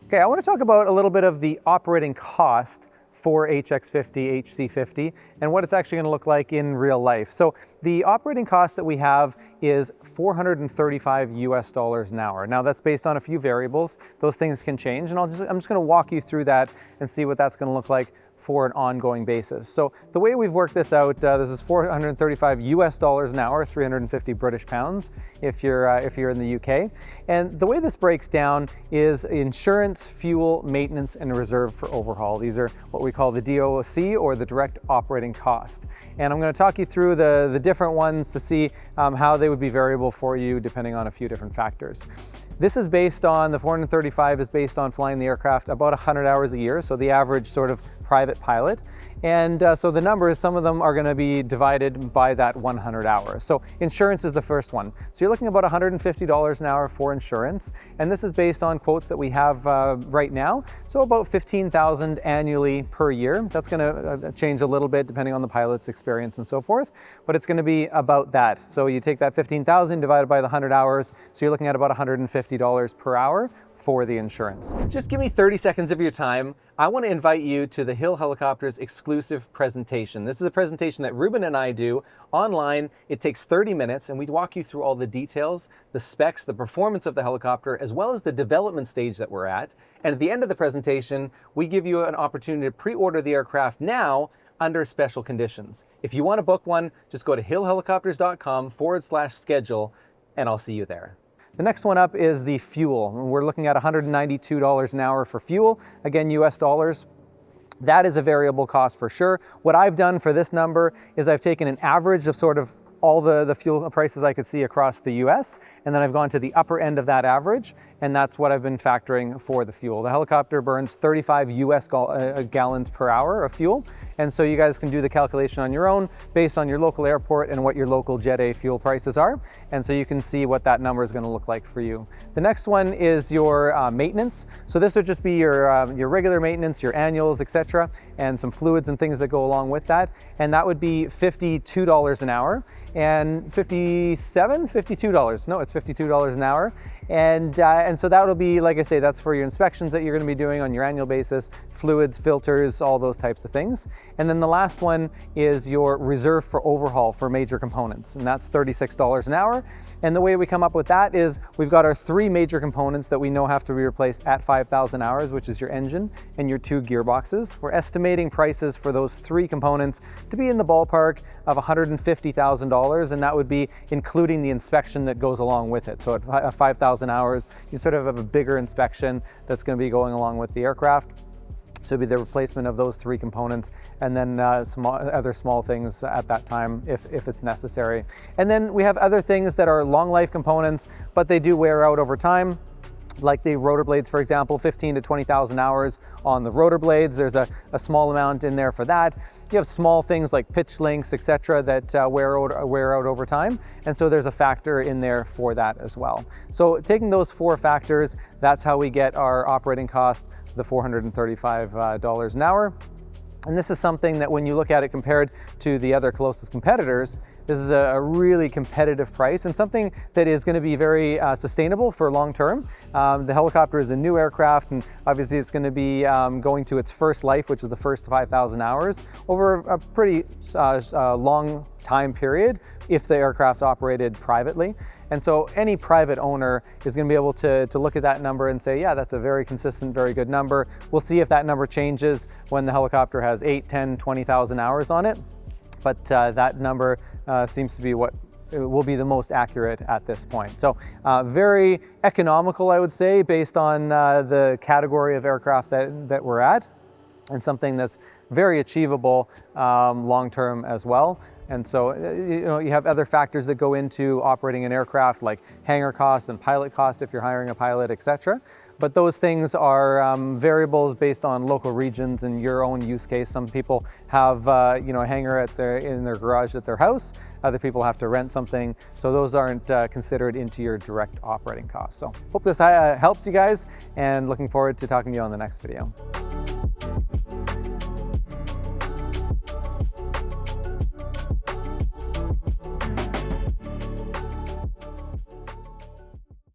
Okay, I want to talk about a little bit of the operating cost for HX50, HC50, and what it's actually going to look like in real life. So the operating cost that we have is $435 an hour. Now that's based on a few variables. Those things can change, and I'm just going to walk you through that and see what that's going to look like for an ongoing basis. So the way we've worked this out, this is $435 an hour, 350 British pounds if you're in the UK. And the way this breaks down is insurance, fuel, maintenance, and reserve for overhaul. These are what we call the DOC, or the direct operating cost. And I'm going to talk you through the different ones to see how they would be variable for you depending on a few different factors. This is based on, the 435 is based on flying the aircraft about 100 hours a year, so the average sort of private pilot. And so the numbers, some of them are going to be divided by that 100 hours. So insurance is the first one. So you're looking at about $150 an hour for insurance. And this is based on quotes that we have right now. So about $15,000 annually per year. That's going to change a little bit depending on the pilot's experience and so forth, but it's going to be about that. So you take that $15,000 divided by the 100 hours. So you're looking at about $150 per hour for the insurance. Just give me 30 seconds of your time. I want to invite you to the Hill Helicopters exclusive presentation. This is a presentation that Ruben and I do online. It takes 30 minutes and we walk you through all the details, the specs, the performance of the helicopter, as well as the development stage that we're at. And at the end of the presentation, we give you an opportunity to pre-order the aircraft now under special conditions. If you want to book one, just go to hillhelicopters.com/schedule and I'll see you there. The next one up is the fuel. We're looking at $192 an hour for fuel, again, US dollars. That is a variable cost for sure. What I've done for this number is I've taken an average of sort of all the fuel prices I could see across the US, and then I've gone to the upper end of that average, and that's what I've been factoring for the fuel. The helicopter burns 35 US gallons per hour of fuel, and so you guys can do the calculation on your own based on your local airport and what your local Jet A fuel prices are, and so you can see what that number is going to look like for you. The next one is your maintenance. So this would just be your regular maintenance, your annuals, etc., and some fluids and things that go along with that, and that would be $52 an hour. And $52, no, it's $52 an hour. And so that'll be, like I say, that's for your inspections that you're going to be doing on your annual basis, fluids, filters, all those types of things. And then the last one is your reserve for overhaul for major components, and that's $36 an hour. And the way we come up with that is we've got our 3 major components that we know have to be replaced at 5,000 hours, which is your engine and your 2 gearboxes. We're estimating prices for those 3 components to be in the ballpark of $150,000, and that would be including the inspection that goes along with it. So at 5,000 hours, you sort of have a bigger inspection that's going to be going along with the aircraft. So it'd be the replacement of those 3 components, and then some other small things at that time if it's necessary. And then we have other things that are long life components, but they do wear out over time. Like the rotor blades, for example, 15 to 20,000 hours on the rotor blades. There's a small amount in there for that. You have small things like pitch links, etc., that wear out over time, and so there's a factor in there for that as well. So taking those 4 factors, that's how we get our operating cost, the $435 an hour. And this is something that when you look at it compared to the other closest competitors, this is a really competitive price and something that is going to be very sustainable for long term. The helicopter is a new aircraft, and obviously it's going to be going to its first life, which is the first 5,000 hours, over a pretty long time period if the aircraft's operated privately. And so any private owner is going to be able to look at that number and say, yeah, that's a very consistent, very good number. We'll see if that number changes when the helicopter has 8, 10, 20,000 hours on it. But that number seems to be what will be the most accurate at this point. So very economical, I would say, based on the category of aircraft that we're at, and something that's very achievable long-term as well. And so, you have other factors that go into operating an aircraft, like hangar costs and pilot costs if you're hiring a pilot, etc. But those things are variables based on local regions and your own use case. Some people have, a hangar in their garage at their house. Other people have to rent something. So those aren't considered into your direct operating costs. So hope this helps you guys, and looking forward to talking to you on the next video.